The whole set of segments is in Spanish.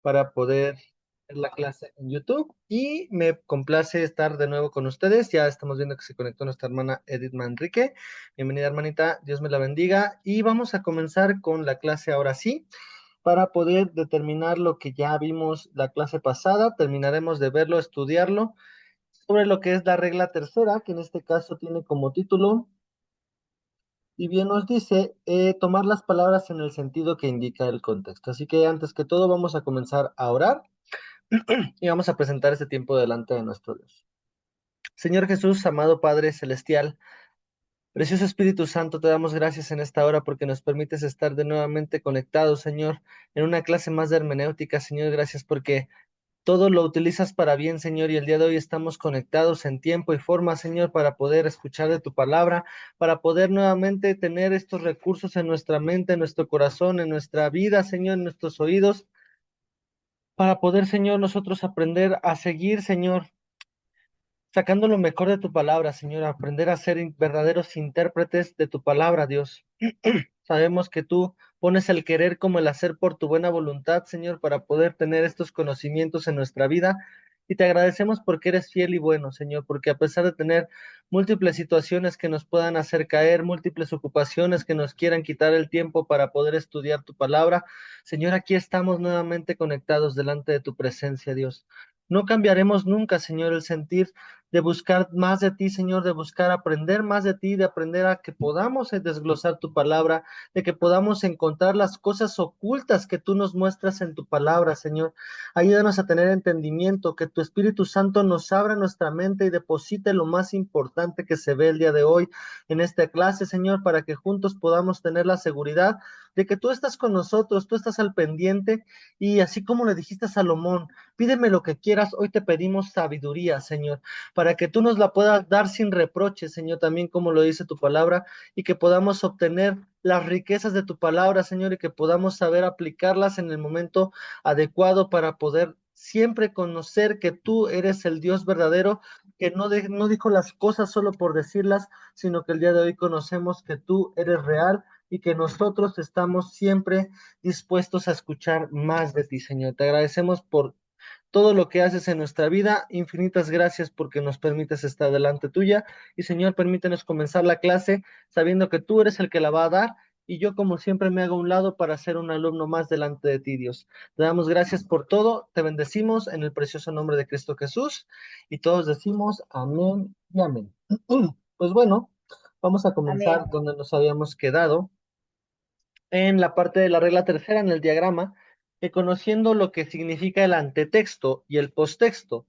para poder ver la clase en YouTube y me complace estar de nuevo con ustedes. Ya estamos viendo que se conectó nuestra hermana Edith Manrique. Bienvenida, hermanita, Dios me la bendiga. Y vamos a comenzar con la clase ahora sí, para poder determinar lo que ya vimos la clase pasada. Terminaremos de verlo, estudiarlo, sobre lo que es la regla tercera, que en este caso tiene como título, y bien nos dice, tomar las palabras en el sentido que indica el contexto. Así que antes que todo vamos a comenzar a orar y vamos a presentar este tiempo delante de nuestro Dios. Señor Jesús, amado Padre Celestial, precioso Espíritu Santo, te damos gracias en esta hora porque nos permites estar de nuevamente conectados, Señor, en una clase más de hermenéutica. Señor, gracias porque todo lo utilizas para bien, Señor, y el día de hoy estamos conectados en tiempo y forma, Señor, para poder escuchar de tu palabra, para poder nuevamente tener estos recursos en nuestra mente, en nuestro corazón, en nuestra vida, Señor, en nuestros oídos, para poder, Señor, nosotros aprender a seguir, Señor, sacando lo mejor de tu palabra, Señor, aprender a ser verdaderos intérpretes de tu palabra, Dios. Sabemos que tú pones el querer como el hacer por tu buena voluntad, Señor, para poder tener estos conocimientos en nuestra vida. Y te agradecemos porque eres fiel y bueno, Señor, porque a pesar de tener múltiples situaciones que nos puedan hacer caer, múltiples ocupaciones que nos quieran quitar el tiempo para poder estudiar tu palabra, Señor, aquí estamos nuevamente conectados delante de tu presencia, Dios. No cambiaremos nunca, Señor, el sentir de buscar más de ti, Señor, de buscar aprender más de ti, de aprender a que podamos desglosar tu palabra, de que podamos encontrar las cosas ocultas que tú nos muestras en tu palabra, Señor. Ayúdanos a tener entendimiento, que tu Espíritu Santo nos abra nuestra mente y deposite lo más importante que se ve el día de hoy en esta clase, Señor, para que juntos podamos tener la seguridad de que tú estás con nosotros, tú estás al pendiente y así como le dijiste a Salomón, pídeme lo que quieras, hoy te pedimos sabiduría, Señor, para que tú nos la puedas dar sin reproche, Señor, también como lo dice tu palabra, y que podamos obtener las riquezas de tu palabra, Señor, y que podamos saber aplicarlas en el momento adecuado para poder siempre conocer que tú eres el Dios verdadero, que no dijo las cosas solo por decirlas, sino que el día de hoy conocemos que tú eres real y que nosotros estamos siempre dispuestos a escuchar más de ti, Señor. Te agradecemos por todo lo que haces en nuestra vida. Infinitas gracias porque nos permites estar delante tuya. Y Señor, permítenos comenzar la clase sabiendo que tú eres el que la va a dar. Y yo, como siempre, me hago a un lado para ser un alumno más delante de ti, Dios. Te damos gracias por todo. Te bendecimos en el precioso nombre de Cristo Jesús. Y todos decimos amén y amén. Pues bueno, vamos a Amén. comenzar donde nos habíamos quedado en la parte de la regla tercera en el diagrama, que conociendo lo que significa el antetexto y el postexto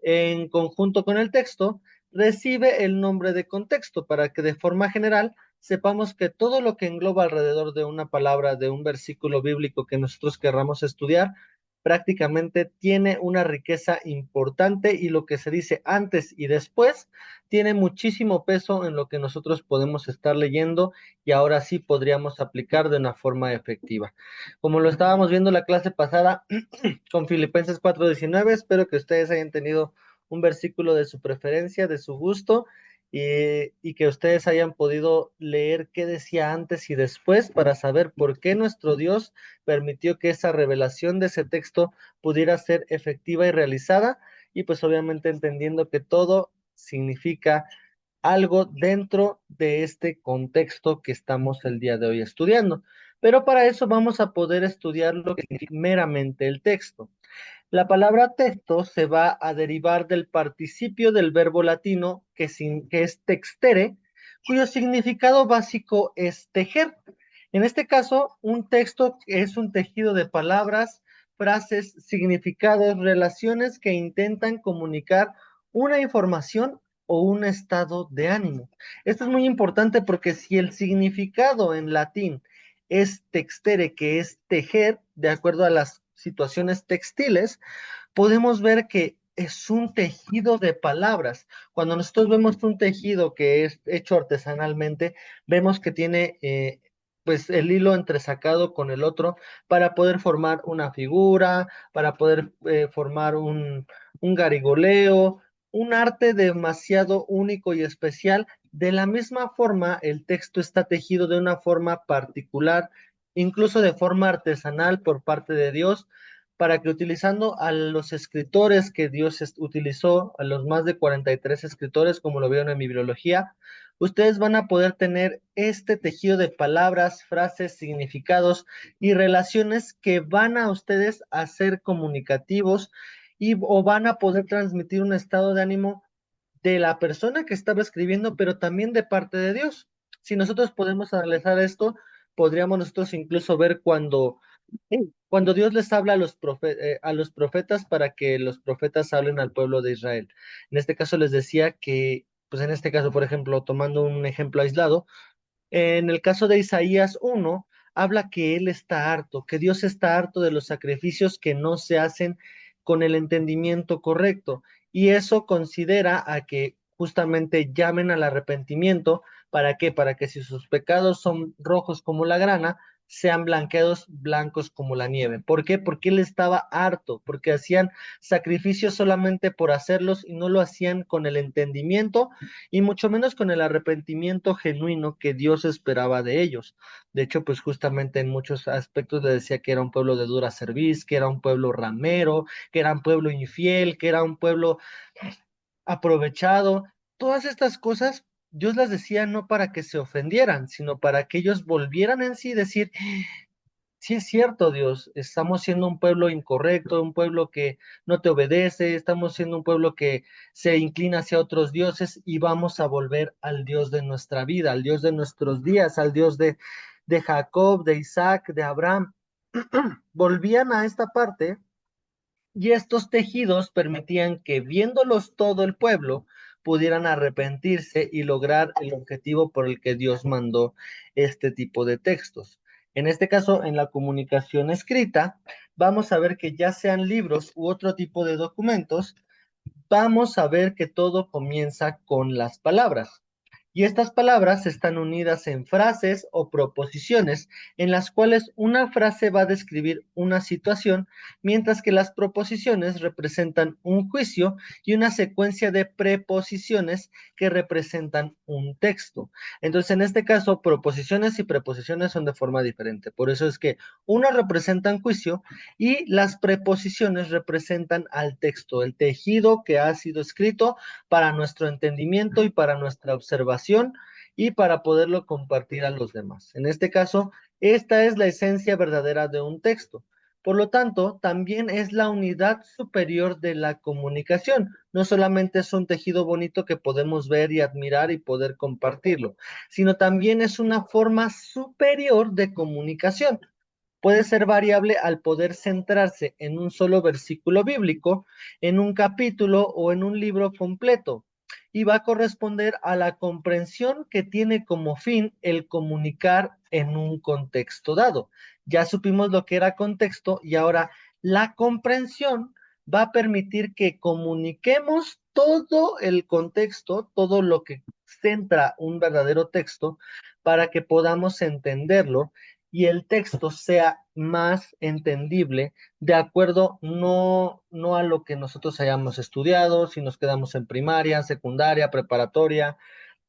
en conjunto con el texto, recibe el nombre de contexto para que de forma general sepamos que todo lo que engloba alrededor de una palabra, de un versículo bíblico que nosotros querramos estudiar, prácticamente tiene una riqueza importante y lo que se dice antes y después tiene muchísimo peso en lo que nosotros podemos estar leyendo y ahora sí podríamos aplicar de una forma efectiva. Como lo estábamos viendo la clase pasada con Filipenses 4:19, espero que ustedes hayan tenido un versículo de su preferencia, de su gusto, y que ustedes hayan podido leer qué decía antes y después para saber por qué nuestro Dios permitió que esa revelación de ese texto pudiera ser efectiva y realizada, y pues obviamente entendiendo que todo significa algo dentro de este contexto que estamos el día de hoy estudiando. Pero para eso vamos a poder estudiar lo que significa meramente el texto. La palabra texto se va a derivar del participio del verbo latino que es textere, cuyo significado básico es tejer. En este caso, un texto es un tejido de palabras, frases, significados, relaciones que intentan comunicar una información o un estado de ánimo. Esto es muy importante porque si el significado en latín es textere, que es tejer, de acuerdo a las situaciones textiles, podemos ver que es un tejido de palabras. Cuando nosotros vemos un tejido que es hecho artesanalmente, vemos que tiene pues el hilo entresacado con el otro para poder formar una figura, para poder formar un garigoleo, un arte demasiado único y especial. De la misma forma, el texto está tejido de una forma particular, incluso de forma artesanal por parte de Dios, para que utilizando a los escritores que Dios utilizó, a los más de 43 escritores, como lo vieron en mi bibliología, ustedes van a poder tener este tejido de palabras, frases, significados y relaciones que van a ustedes a ser comunicativos y o van a poder transmitir un estado de ánimo de la persona que estaba escribiendo, pero también de parte de Dios. Si nosotros podemos analizar esto, podríamos nosotros incluso ver cuando Dios les habla a los profetas para que los profetas hablen al pueblo de Israel. En este caso les decía que, pues en este caso, por ejemplo, tomando un ejemplo aislado, en el caso de Isaías 1, habla que él está harto, que Dios está harto de los sacrificios que no se hacen con el entendimiento correcto. Y eso considera a que justamente llamen al arrepentimiento. ¿Para qué? Para que si sus pecados son rojos como la grana, sean blanqueados blancos como la nieve. ¿Por qué? Porque él estaba harto, porque hacían sacrificios solamente por hacerlos y no lo hacían con el entendimiento y mucho menos con el arrepentimiento genuino que Dios esperaba de ellos. De hecho, pues justamente en muchos aspectos le decía que era un pueblo de dura cerviz, que era un pueblo ramero, que era un pueblo infiel, que era un pueblo aprovechado. Todas estas cosas Dios las decía no para que se ofendieran, sino para que ellos volvieran en sí y decir, sí es cierto, Dios, estamos siendo un pueblo incorrecto, un pueblo que no te obedece, estamos siendo un pueblo que se inclina hacia otros dioses y vamos a volver al Dios de nuestra vida, al Dios de nuestros días, al Dios de Jacob, de Isaac, de Abraham. Volvían a esta parte y estos tejidos permitían que, viéndolos todo el pueblo, pudieran arrepentirse y lograr el objetivo por el que Dios mandó este tipo de textos. En este caso, en la comunicación escrita, vamos a ver que ya sean libros u otro tipo de documentos, vamos a ver que todo comienza con las palabras. Y estas palabras están unidas en frases o proposiciones, en las cuales una frase va a describir una situación, mientras que las proposiciones representan un juicio y una secuencia de preposiciones que representan un texto. Entonces, en este caso, proposiciones y preposiciones son de forma diferente. Por eso es que una representan juicio y las preposiciones representan al texto, el tejido que ha sido escrito para nuestro entendimiento y para nuestra observación y para poderlo compartir a los demás. En este caso, esta es la esencia verdadera de un texto. Por lo tanto, también es la unidad superior de la comunicación. No solamente es un tejido bonito que podemos ver y admirar y poder compartirlo, sino también es una forma superior de comunicación. Puede ser variable al poder centrarse en un solo versículo bíblico, en un capítulo o en un libro completo, y va a corresponder a la comprensión que tiene como fin el comunicar en un contexto dado. Ya supimos lo que era contexto y ahora la comprensión va a permitir que comuniquemos todo el contexto, todo lo que centra un verdadero texto, para que podamos entenderlo y el texto sea más entendible de acuerdo no a lo que nosotros hayamos estudiado, si nos quedamos en primaria, secundaria, preparatoria,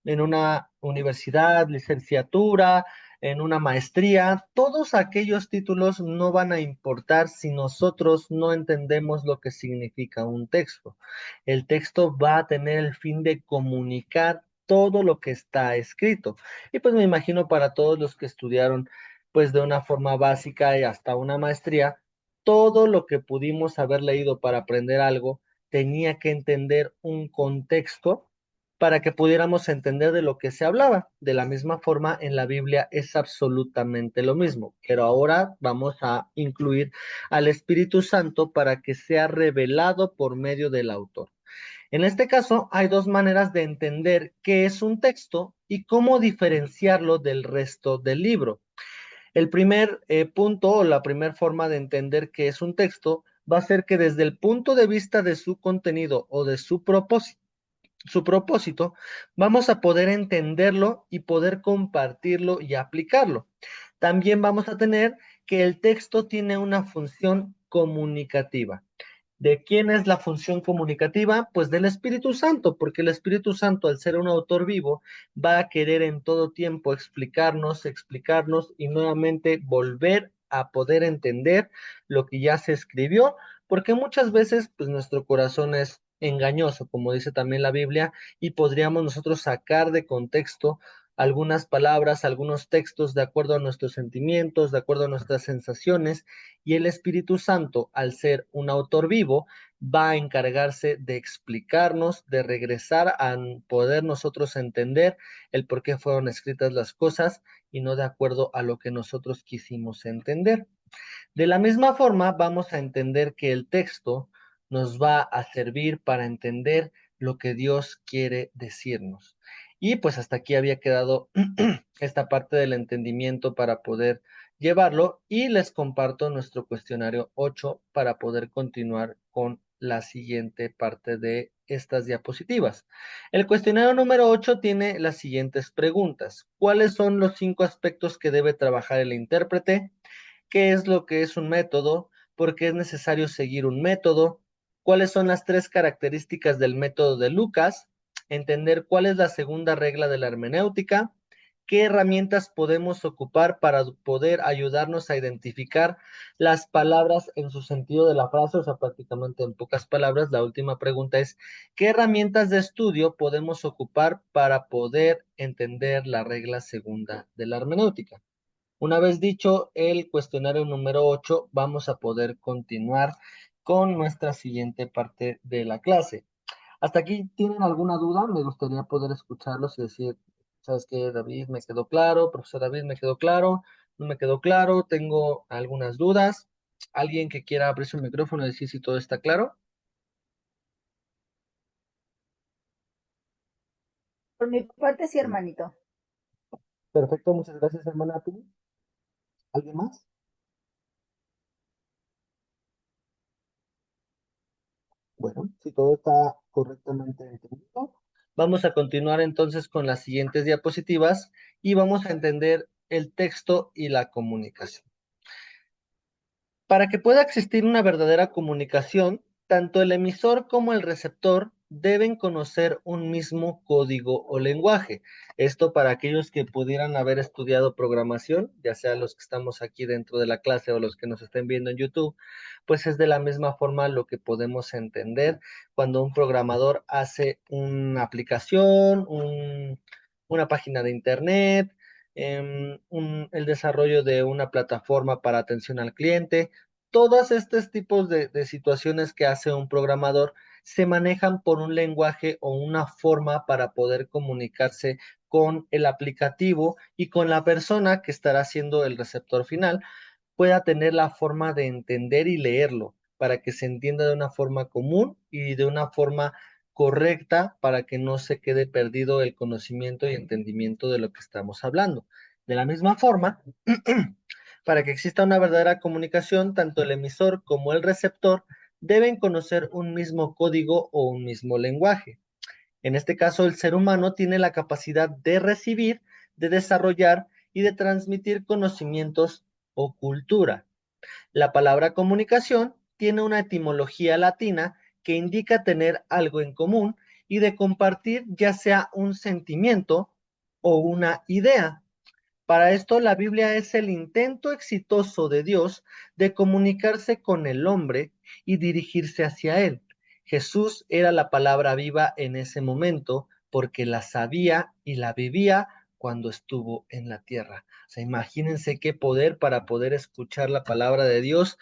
en una universidad, licenciatura, en una maestría, todos aquellos títulos no van a importar si nosotros no entendemos lo que significa un texto. El texto va a tener el fin de comunicar todo lo que está escrito. Y pues me imagino para todos los que estudiaron pues de una forma básica y hasta una maestría, todo lo que pudimos haber leído para aprender algo tenía que entender un contexto para que pudiéramos entender de lo que se hablaba. De la misma forma, en la Biblia es absolutamente lo mismo, pero ahora vamos a incluir al Espíritu Santo para que sea revelado por medio del autor. En este caso, hay dos maneras de entender qué es un texto y cómo diferenciarlo del resto del libro. El primer punto o la primera forma de entender qué es un texto va a ser que desde el punto de vista de su contenido o de su propósito, vamos a poder entenderlo y poder compartirlo y aplicarlo. También vamos a tener que el texto tiene una función comunicativa. ¿De quién es la función comunicativa? Pues del Espíritu Santo, porque el Espíritu Santo, al ser un autor vivo, va a querer en todo tiempo explicarnos y nuevamente volver a poder entender lo que ya se escribió, porque muchas veces pues nuestro corazón es engañoso, como dice también la Biblia, y podríamos nosotros sacar de contexto algunas palabras, algunos textos de acuerdo a nuestros sentimientos, de acuerdo a nuestras sensaciones, y el Espíritu Santo, al ser un autor vivo, va a encargarse de explicarnos, de regresar a poder nosotros entender el por qué fueron escritas las cosas y no de acuerdo a lo que nosotros quisimos entender. De la misma forma, vamos a entender que el texto nos va a servir para entender lo que Dios quiere decirnos. Y pues hasta aquí había quedado esta parte del entendimiento para poder llevarlo y les comparto nuestro cuestionario 8 para poder continuar con la siguiente parte de estas diapositivas. El cuestionario número 8 tiene las siguientes preguntas. ¿Cuáles son los 5 aspectos que debe trabajar el intérprete? ¿Qué es lo que es un método? ¿Por qué es necesario seguir un método? ¿Cuáles son las 3 características del método de Lucas? Entender cuál es la segunda regla de la hermenéutica. ¿Qué herramientas podemos ocupar para poder ayudarnos a identificar las palabras en su sentido de la frase? O sea, prácticamente en pocas palabras, la última pregunta es, ¿qué herramientas de estudio podemos ocupar para poder entender la regla segunda de la hermenéutica? Una vez dicho el cuestionario número 8, vamos a poder continuar con nuestra siguiente parte de la clase. ¿Hasta aquí tienen alguna duda? Me gustaría poder escucharlos y decir, ¿sabes qué, David? Me quedó claro, profesor David, me quedó claro, no me quedó claro, tengo algunas dudas. ¿Alguien que quiera abrir su micrófono y decir si todo está claro? Por mi parte, sí, hermanito. Perfecto, muchas gracias, hermana. ¿Tú? ¿Alguien más? Bueno, si todo está correctamente entendido, vamos a continuar entonces con las siguientes diapositivas y vamos a entender el texto y la comunicación. Para que pueda existir una verdadera comunicación, tanto el emisor como el receptor deben conocer un mismo código o lenguaje. Esto para aquellos que pudieran haber estudiado programación, ya sea los que estamos aquí dentro de la clase o los que nos estén viendo en YouTube, pues es de la misma forma lo que podemos entender cuando un programador hace una aplicación, una página de internet, el desarrollo de una plataforma para atención al cliente. Todos estos tipos de situaciones que hace un programador se manejan por un lenguaje o una forma para poder comunicarse con el aplicativo y con la persona que estará siendo el receptor final pueda tener la forma de entender y leerlo para que se entienda de una forma común y de una forma correcta para que no se quede perdido el conocimiento y entendimiento de lo que estamos hablando. De la misma forma, para que exista una verdadera comunicación, tanto el emisor como el receptor deben conocer un mismo código o un mismo lenguaje. En este caso, el ser humano tiene la capacidad de recibir, de desarrollar y de transmitir conocimientos o cultura. La palabra comunicación tiene una etimología latina que indica tener algo en común y de compartir ya sea un sentimiento o una idea. Para esto, la Biblia es el intento exitoso de Dios de comunicarse con el hombre y dirigirse hacia él. Jesús era la palabra viva en ese momento porque la sabía y la vivía cuando estuvo en la tierra. O sea, imagínense qué poder para poder escuchar la palabra de Dios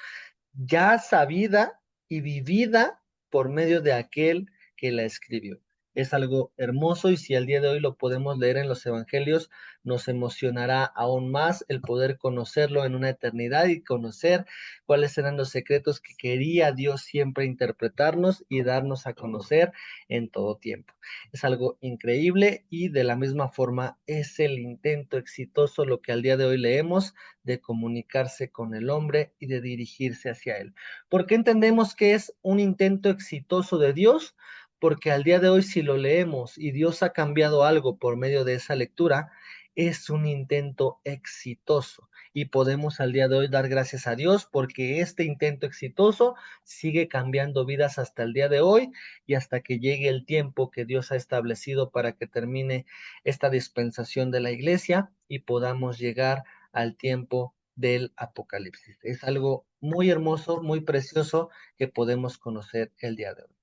ya sabida y vivida por medio de aquel que la escribió. Es algo hermoso y si al día de hoy lo podemos leer en los evangelios, nos emocionará aún más el poder conocerlo en una eternidad y conocer cuáles eran los secretos que quería Dios siempre interpretarnos y darnos a conocer en todo tiempo. Es algo increíble y de la misma forma es el intento exitoso lo que al día de hoy leemos de comunicarse con el hombre y de dirigirse hacia él. ¿Por qué entendemos que es un intento exitoso de Dios? Porque al día de hoy, si lo leemos y Dios ha cambiado algo por medio de esa lectura, es un intento exitoso. Y podemos al día de hoy dar gracias a Dios porque este intento exitoso sigue cambiando vidas hasta el día de hoy y hasta que llegue el tiempo que Dios ha establecido para que termine esta dispensación de la iglesia y podamos llegar al tiempo del Apocalipsis. Es algo muy hermoso, muy precioso que podemos conocer el día de hoy.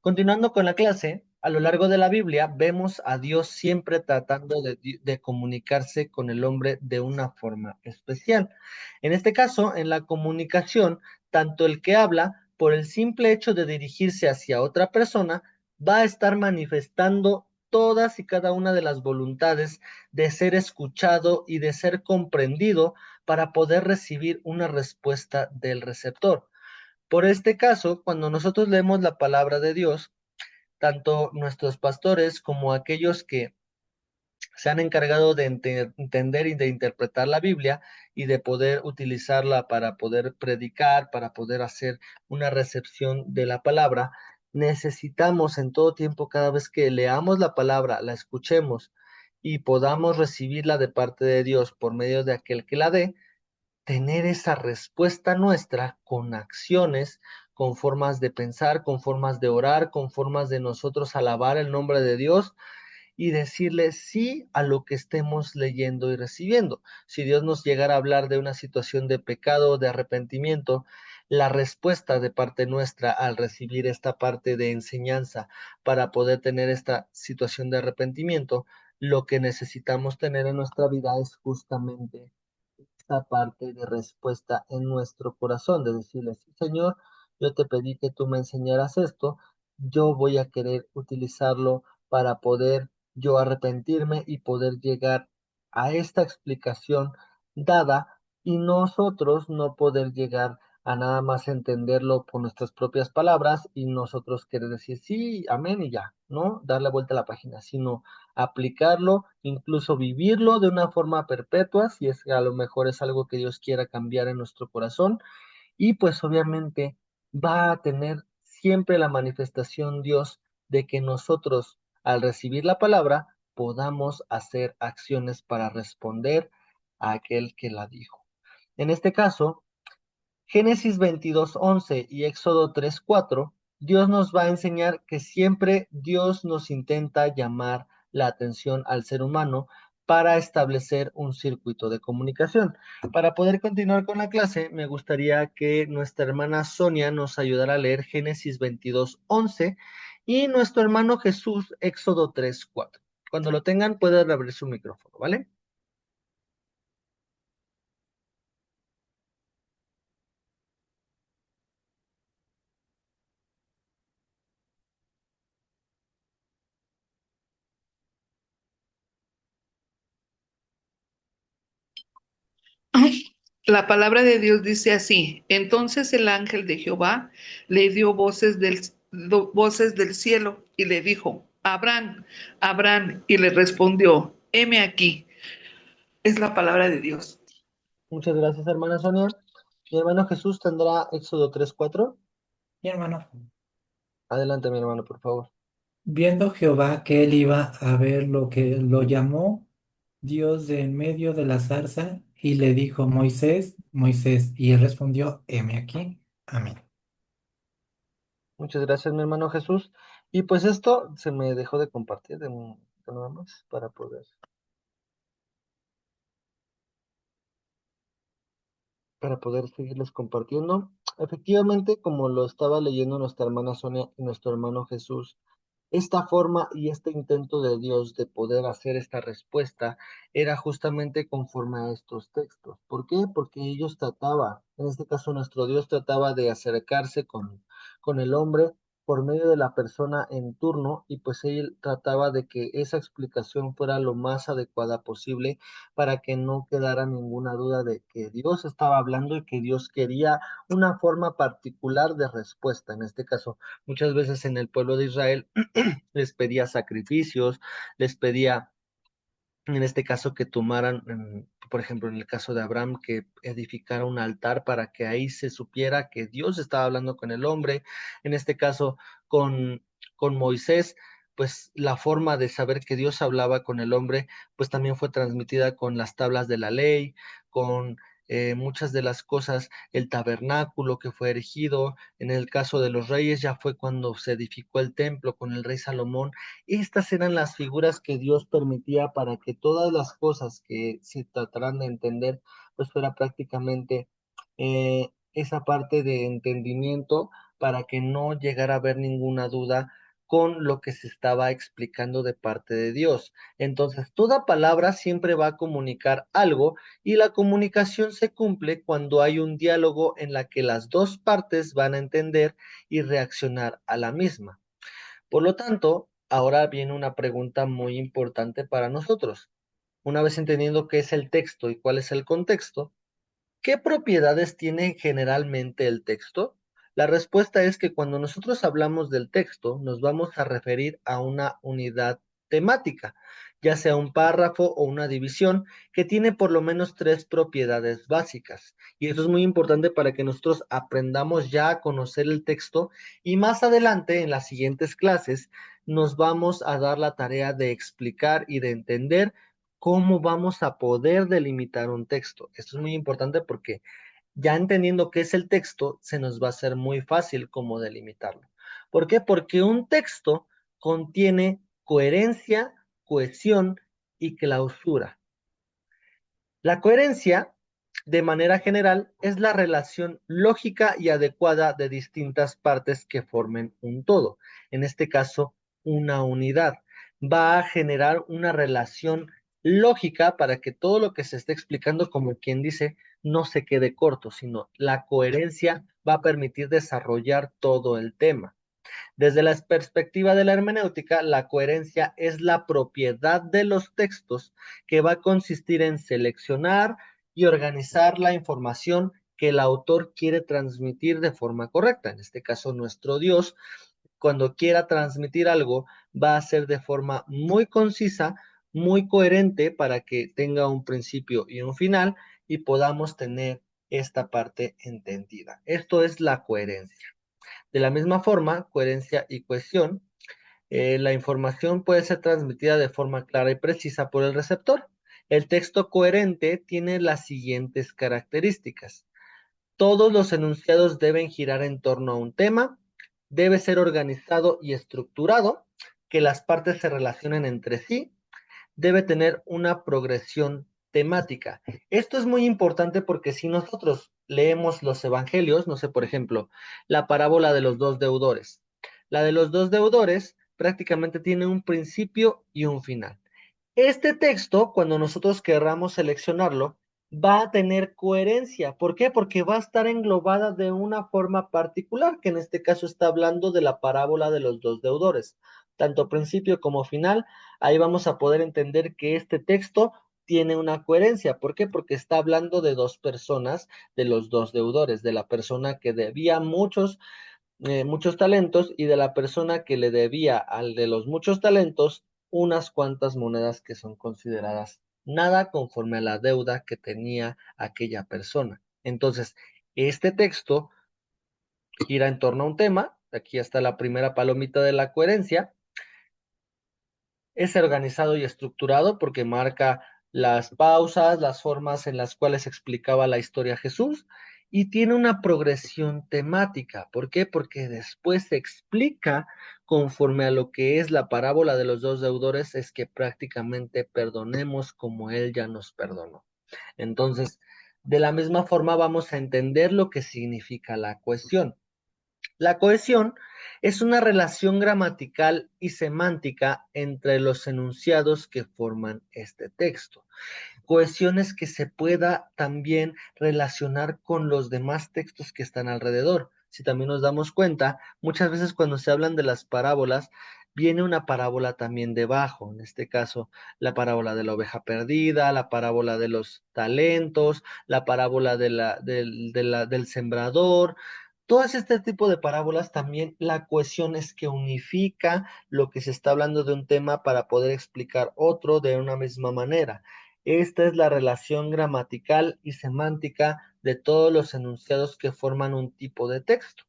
Continuando con la clase, a lo largo de la Biblia vemos a Dios siempre tratando de comunicarse con el hombre de una forma especial. En este caso, en la comunicación, tanto el que habla, por el simple hecho de dirigirse hacia otra persona, va a estar manifestando todas y cada una de las voluntades de ser escuchado y de ser comprendido para poder recibir una respuesta del receptor. Por este caso, cuando nosotros leemos la palabra de Dios, tanto nuestros pastores como aquellos que se han encargado de entender y de interpretar la Biblia y de poder utilizarla para poder predicar, para poder hacer una recepción de la palabra, necesitamos en todo tiempo, cada vez que leamos la palabra, la escuchemos y podamos recibirla de parte de Dios por medio de aquel que la dé, tener esa respuesta nuestra con acciones, con formas de pensar, con formas de orar, con formas de nosotros alabar el nombre de Dios y decirle sí a lo que estemos leyendo y recibiendo. Si Dios nos llegara a hablar de una situación de pecado o de arrepentimiento, la respuesta de parte nuestra al recibir esta parte de enseñanza para poder tener esta situación de arrepentimiento, lo que necesitamos tener en nuestra vida es justamente esta parte de respuesta en nuestro corazón, de decirle, sí, Señor, yo te pedí que tú me enseñaras esto, yo voy a querer utilizarlo para poder yo arrepentirme y poder llegar a esta explicación dada y nosotros no poder llegar a nada más entenderlo por nuestras propias palabras y nosotros querer decir sí, amén y ya, ¿no? Darle vuelta a la página, sino aplicarlo, incluso vivirlo de una forma perpetua, si es que a lo mejor es algo que Dios quiera cambiar en nuestro corazón, y pues obviamente va a tener siempre la manifestación Dios de que nosotros al recibir la palabra podamos hacer acciones para responder a aquel que la dijo. En este caso, Génesis 22:11 y Éxodo 3:4, Dios nos va a enseñar que siempre Dios nos intenta llamar la atención al ser humano para establecer un circuito de comunicación. Para poder continuar con la clase, me gustaría que nuestra hermana Sonia nos ayudara a leer Génesis 22:11 y nuestro hermano Jesús Éxodo 3:4. Cuando lo tengan, pueden abrir su micrófono, ¿vale? La palabra de Dios dice así: entonces el ángel de Jehová le dio voces del cielo y le dijo: Abraham, Abraham, y le respondió: heme aquí. Es la palabra de Dios. Muchas gracias, hermana Sonia. Mi hermano Jesús tendrá Éxodo 3:4. Mi hermano, Adelante, mi hermano, por favor. viendo Jehová que él iba a ver lo que lo llamó Dios de en medio de la zarza y le dijo, Moisés, Moisés, y él respondió, heme aquí. Amén. Muchas gracias, mi hermano Jesús. Y pues esto se me dejó de compartir de nada más para poder seguirles compartiendo. Efectivamente, como lo estaba leyendo nuestra hermana Sonia y nuestro hermano Jesús, esta forma y este intento de Dios de poder hacer esta respuesta era justamente conforme a estos textos. ¿Por qué? Porque ellos trataban, en este caso nuestro Dios trataba de acercarse con el hombre por medio de la persona en turno y pues él trataba de que esa explicación fuera lo más adecuada posible para que no quedara ninguna duda de que Dios estaba hablando y que Dios quería una forma particular de respuesta. En este caso, muchas veces en el pueblo de Israel les pedía sacrificios, les pedía, en este caso, que tomaran, por ejemplo, en el caso de Abraham, que edificara un altar para que ahí se supiera que Dios estaba hablando con el hombre. En este caso, con Moisés, pues la forma de saber que Dios hablaba con el hombre, pues también fue transmitida con las tablas de la ley, con muchas de las cosas, el tabernáculo que fue erigido. En el caso de los reyes ya fue cuando se edificó el templo con el rey Salomón. Estas eran las figuras que Dios permitía para que todas las cosas que se trataran de entender pues fuera prácticamente esa parte de entendimiento para que no llegara a haber ninguna duda con lo que se estaba explicando de parte de Dios. Entonces, toda palabra siempre va a comunicar algo y la comunicación se cumple cuando hay un diálogo en la que las dos partes van a entender y reaccionar a la misma. Por lo tanto, ahora viene una pregunta muy importante para nosotros. Una vez entendiendo qué es el texto y cuál es el contexto, ¿qué propiedades tiene generalmente el texto? La respuesta es que cuando nosotros hablamos del texto, nos vamos a referir a una unidad temática, ya sea un párrafo o una división, que tiene por lo menos tres propiedades básicas. Y eso es muy importante para que nosotros aprendamos ya a conocer el texto y más adelante, en las siguientes clases, nos vamos a dar la tarea de explicar y de entender cómo vamos a poder delimitar un texto. Esto es muy importante porque ya entendiendo qué es el texto, se nos va a hacer muy fácil cómo delimitarlo. ¿Por qué? Porque un texto contiene coherencia, cohesión y clausura. La coherencia, de manera general, es la relación lógica y adecuada de distintas partes que formen un todo. En este caso, una unidad. Va a generar una relación lógica para que todo lo que se esté explicando, como quien dice, no se quede corto, sino la coherencia va a permitir desarrollar todo el tema. Desde la perspectiva de la hermenéutica, la coherencia es la propiedad de los textos que va a consistir en seleccionar y organizar la información que el autor quiere transmitir de forma correcta. En este caso, nuestro Dios, cuando quiera transmitir algo, va a ser de forma muy concisa, muy coherente para que tenga un principio y un final y podamos tener esta parte entendida. Esto es la coherencia. De la misma forma, coherencia y cohesión, la información puede ser transmitida de forma clara y precisa por el receptor. El texto coherente tiene las siguientes características. Todos los enunciados deben girar en torno a un tema, debe ser organizado y estructurado, que las partes se relacionen entre sí, debe tener una progresión temática. Esto es muy importante porque si nosotros leemos los evangelios, no sé, por ejemplo, la parábola de los dos deudores. La de los dos deudores prácticamente tiene un principio y un final. Este texto, cuando nosotros querramos seleccionarlo, va a tener coherencia. ¿Por qué? Porque va a estar englobada de una forma particular, que en este caso está hablando de la parábola de los dos deudores. Tanto principio como final, ahí vamos a poder entender que este texto tiene una coherencia. ¿Por qué? Porque está hablando de dos personas, de los dos deudores, de la persona que debía muchos talentos y de la persona que le debía al de los muchos talentos unas cuantas monedas que son consideradas nada conforme a la deuda que tenía aquella persona. Entonces, este texto gira en torno a un tema, aquí está la primera palomita de la coherencia, es organizado y estructurado porque marca las pausas, las formas en las cuales explicaba la historia Jesús y tiene una progresión temática. ¿Por qué? Porque después se explica conforme a lo que es la parábola de los dos deudores, es que prácticamente perdonemos como Él ya nos perdonó. Entonces, de la misma forma vamos a entender lo que significa la cohesión. La cohesión es una relación gramatical y semántica entre los enunciados que forman este texto. Cohesión es que se pueda también relacionar con los demás textos que están alrededor. Si también nos damos cuenta, muchas veces cuando se hablan de las parábolas, viene una parábola también debajo. En este caso, la parábola de la oveja perdida, la parábola de los talentos, la parábola del sembrador. Todas este tipo de parábolas también la cohesión es que unifica lo que se está hablando de un tema para poder explicar otro de una misma manera. Esta es la relación gramatical y semántica de todos los enunciados que forman un tipo de texto.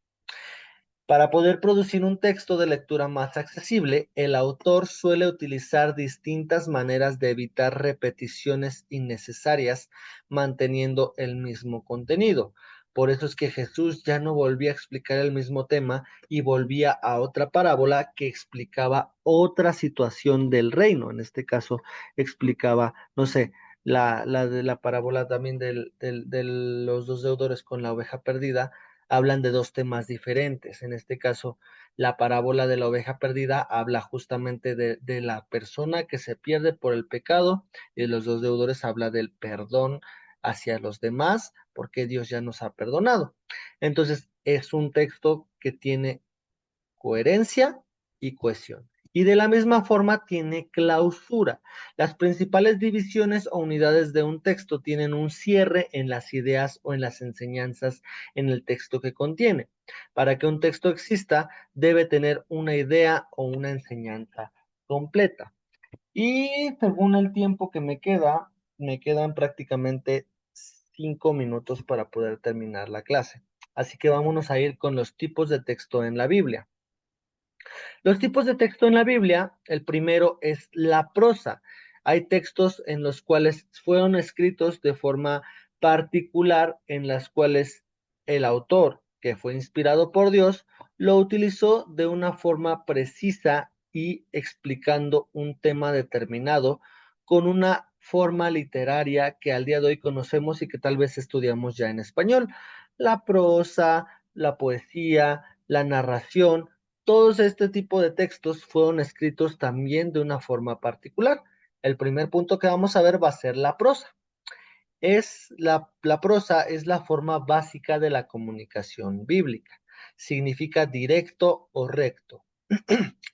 Para poder producir un texto de lectura más accesible, el autor suele utilizar distintas maneras de evitar repeticiones innecesarias, manteniendo el mismo contenido. Por eso es que Jesús ya no volvía a explicar el mismo tema y volvía a otra parábola que explicaba otra situación del reino. En este caso, explicaba, no sé, la de la parábola también de los dos deudores con la oveja perdida, hablan de dos temas diferentes. En este caso, la parábola de la oveja perdida habla justamente de la persona que se pierde por el pecado, y los dos deudores habla del perdón hacia los demás, porque Dios ya nos ha perdonado. Entonces, es un texto que tiene coherencia y cohesión. Y de la misma forma tiene clausura. Las principales divisiones o unidades de un texto tienen un cierre en las ideas o en las enseñanzas en el texto que contiene. Para que un texto exista, debe tener una idea o una enseñanza completa. Y según el tiempo que me quedan prácticamente 5 minutos para poder terminar la clase. Así que vámonos a ir con los tipos de texto en la Biblia. Los tipos de texto en la Biblia, el primero es la prosa. Hay textos en los cuales fueron escritos de forma particular, en las cuales el autor, que fue inspirado por Dios, lo utilizó de una forma precisa y explicando un tema determinado con una forma literaria que al día de hoy conocemos y que tal vez estudiamos ya en español. La prosa, la poesía, la narración, todos este tipo de textos fueron escritos también de una forma particular. El primer punto que vamos a ver va a ser la prosa. La prosa es la forma básica de la comunicación bíblica. Significa directo o recto.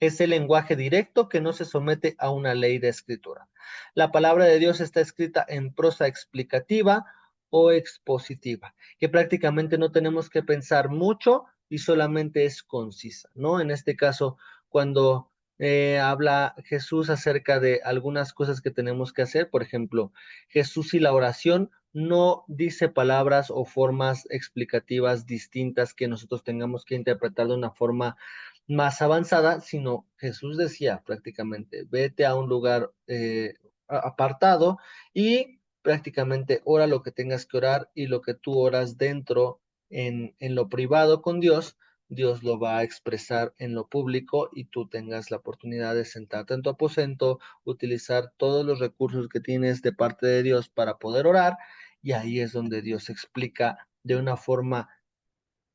Es el lenguaje directo que no se somete a una ley de escritura. La palabra de Dios está escrita en prosa explicativa o expositiva, que prácticamente no tenemos que pensar mucho y solamente es concisa, ¿no? En este caso, cuando habla Jesús acerca de algunas cosas que tenemos que hacer, por ejemplo, Jesús y la oración no dice palabras o formas explicativas distintas que nosotros tengamos que interpretar de una forma más avanzada, sino Jesús decía prácticamente, vete a un lugar apartado y prácticamente ora lo que tengas que orar, y lo que tú oras dentro en lo privado con Dios, Dios lo va a expresar en lo público, y tú tengas la oportunidad de sentarte en tu aposento, utilizar todos los recursos que tienes de parte de Dios para poder orar, y ahí es donde Dios explica de una forma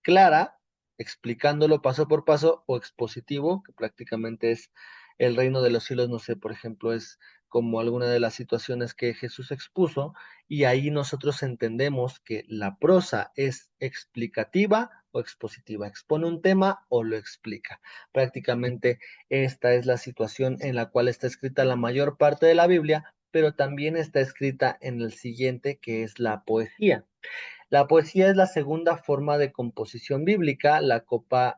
clara, explicándolo paso por paso, o expositivo, que prácticamente es el reino de los cielos, no sé, por ejemplo, es como alguna de las situaciones que Jesús expuso, y ahí nosotros entendemos que la prosa es explicativa o expositiva, expone un tema o lo explica. Prácticamente esta es la situación en la cual está escrita la mayor parte de la Biblia, pero también está escrita en el siguiente, que es la poesía. La poesía es la segunda forma de composición bíblica, la cual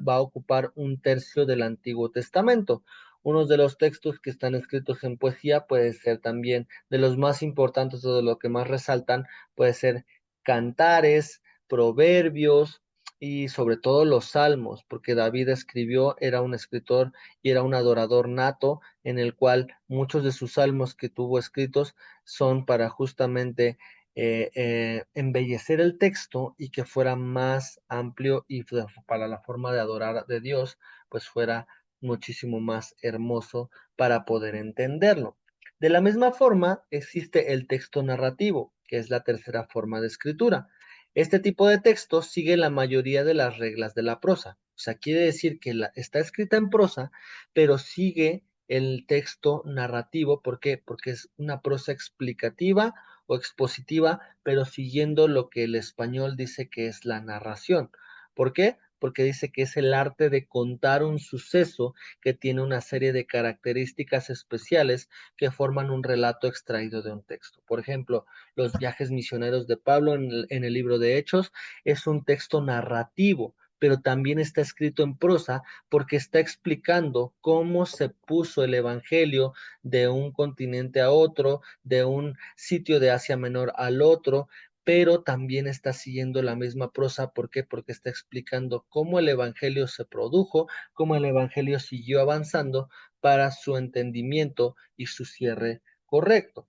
va a ocupar un tercio del Antiguo Testamento. Uno de los textos que están escritos en poesía puede ser también de los más importantes, o de lo que más resaltan, puede ser cantares, proverbios y sobre todo los salmos, porque David escribió, era un escritor y era un adorador nato, en el cual muchos de sus salmos que tuvo escritos son para justamente embellecer el texto, y que fuera más amplio, y para la forma de adorar de Dios, pues fuera muchísimo más hermoso para poder entenderlo. De la misma forma, existe el texto narrativo, que es la tercera forma de escritura. Este tipo de texto sigue la mayoría de las reglas de la prosa. O sea, quiere decir que está escrita en prosa, pero sigue el texto narrativo. ¿Por qué? Porque es una prosa explicativa o expositiva, pero siguiendo lo que el español dice que es la narración. ¿Por qué? Porque dice que es el arte de contar un suceso que tiene una serie de características especiales que forman un relato extraído de un texto. Por ejemplo, los viajes misioneros de Pablo en el libro de Hechos es un texto narrativo, pero también está escrito en prosa, porque está explicando cómo se puso el evangelio de un continente a otro, de un sitio de Asia Menor al otro, pero también está siguiendo la misma prosa. ¿Por qué? Porque está explicando cómo el evangelio se produjo, cómo el evangelio siguió avanzando para su entendimiento y su cierre correcto.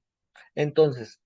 Entonces,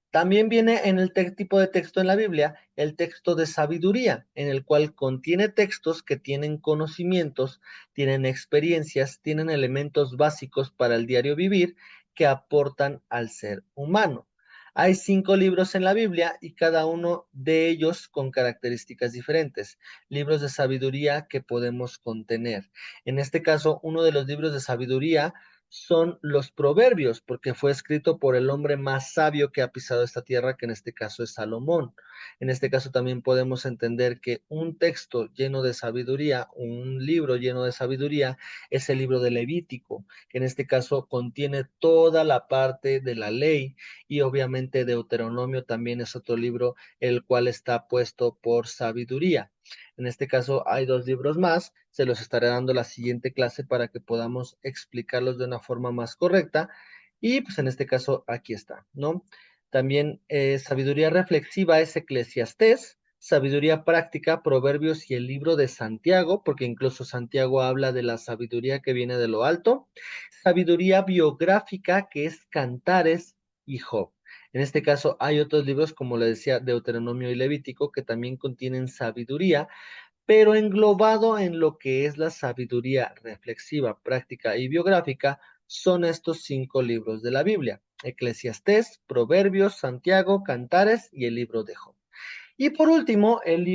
también viene en el tipo de texto en la Biblia el texto de sabiduría, en el cual contiene textos que tienen conocimientos, tienen experiencias, tienen elementos básicos para el diario vivir, que aportan al ser humano. Hay 5 libros en la Biblia y cada uno de ellos con características diferentes, libros de sabiduría que podemos contener. En este caso, uno de los libros de sabiduría son los Proverbios, porque fue escrito por el hombre más sabio que ha pisado esta tierra, que en este caso es Salomón. En este caso también podemos entender que un texto lleno de sabiduría, un libro lleno de sabiduría, es el libro de Levítico, que en este caso contiene toda la parte de la ley, y obviamente Deuteronomio también es otro libro el cual está puesto por sabiduría. En este caso hay 2 libros más, se los estaré dando la siguiente clase para que podamos explicarlos de una forma más correcta, y pues en este caso aquí está, ¿no? También sabiduría reflexiva es Eclesiastés, sabiduría práctica, Proverbios y el libro de Santiago, porque incluso Santiago habla de la sabiduría que viene de lo alto. Sabiduría biográfica, que es Cantares y Job. En este caso hay otros libros, como le decía, Deuteronomio y Levítico, que también contienen sabiduría, pero englobado en lo que es la sabiduría reflexiva, práctica y biográfica, son estos 5 libros de la Biblia: Eclesiastés, Proverbios, Santiago, Cantares y el libro de Job. Y por último, el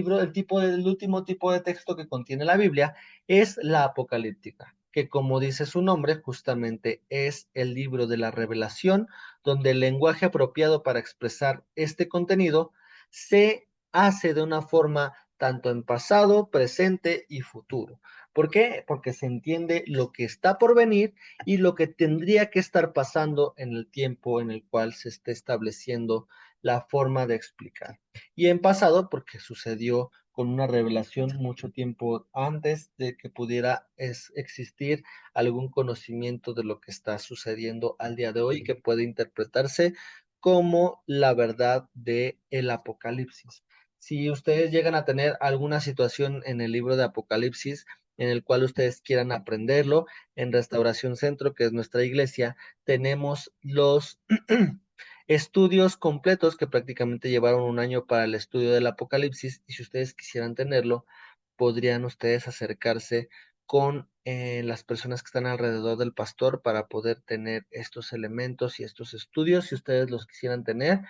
último tipo de texto que contiene la Biblia es la apocalíptica, que como dice su nombre, justamente es el libro de la revelación, donde el lenguaje apropiado para expresar este contenido se hace de una forma tanto en pasado, presente y futuro. ¿Por qué? Porque se entiende lo que está por venir y lo que tendría que estar pasando en el tiempo en el cual se esté estableciendo la forma de explicar. Y en pasado, porque sucedió con una revelación mucho tiempo antes de que pudiera existir algún conocimiento de lo que está sucediendo al día de hoy, que puede interpretarse como la verdad de el Apocalipsis. Si ustedes llegan a tener alguna situación en el libro de Apocalipsis en el cual ustedes quieran aprenderlo, en Restauración Centro, que es nuestra iglesia, tenemos los estudios completos que prácticamente llevaron un año para el estudio del Apocalipsis, y si ustedes quisieran tenerlo, podrían ustedes acercarse con las personas que están alrededor del pastor para poder tener estos elementos y estos estudios, si ustedes los quisieran tener,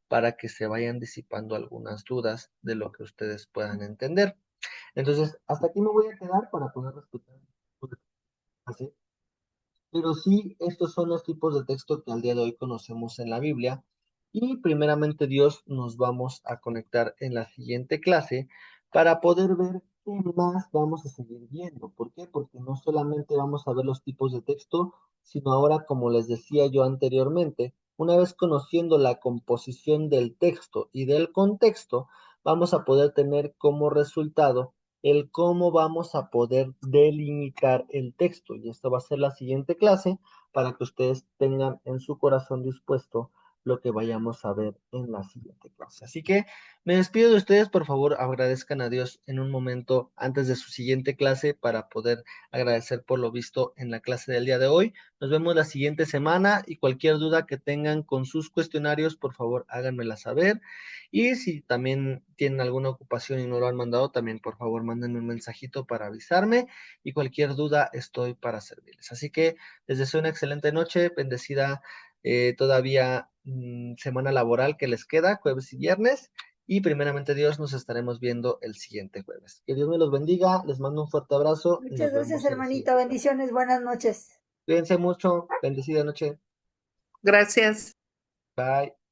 para que se vayan disipando algunas dudas de lo que ustedes puedan entender. Entonces, hasta aquí me voy a quedar para poder respetar. Así. Pero sí, estos son los tipos de texto que al día de hoy conocemos en la Biblia. Y primeramente Dios, nos vamos a conectar en la siguiente clase para poder ver qué más vamos a seguir viendo. ¿Por qué? Porque no solamente vamos a ver los tipos de texto, sino ahora, como les decía yo anteriormente, una vez conociendo la composición del texto y del contexto, vamos a poder tener como resultado el cómo vamos a poder delimitar el texto. Y esta va a ser la siguiente clase para que ustedes tengan en su corazón dispuesto lo que vayamos a ver en la siguiente clase. Así que me despido de ustedes, por favor, agradezcan a Dios en un momento antes de su siguiente clase para poder agradecer por lo visto en la clase del día de hoy. Nos vemos la siguiente semana y cualquier duda que tengan con sus cuestionarios, por favor, háganmela saber. Y si también tienen alguna ocupación y no lo han mandado, también por favor mándenme un mensajito para avisarme, y cualquier duda estoy para servirles. Así que les deseo una excelente noche, bendecida todavía semana laboral que les queda, jueves y viernes, y primeramente Dios nos estaremos viendo el siguiente jueves. Que Dios me los bendiga, les mando un fuerte abrazo y nos Muchas gracias, vemos en el hermanito. siguiente. Bendiciones. Buenas noches. Cuídense mucho, bendecida noche, Gracias. bye.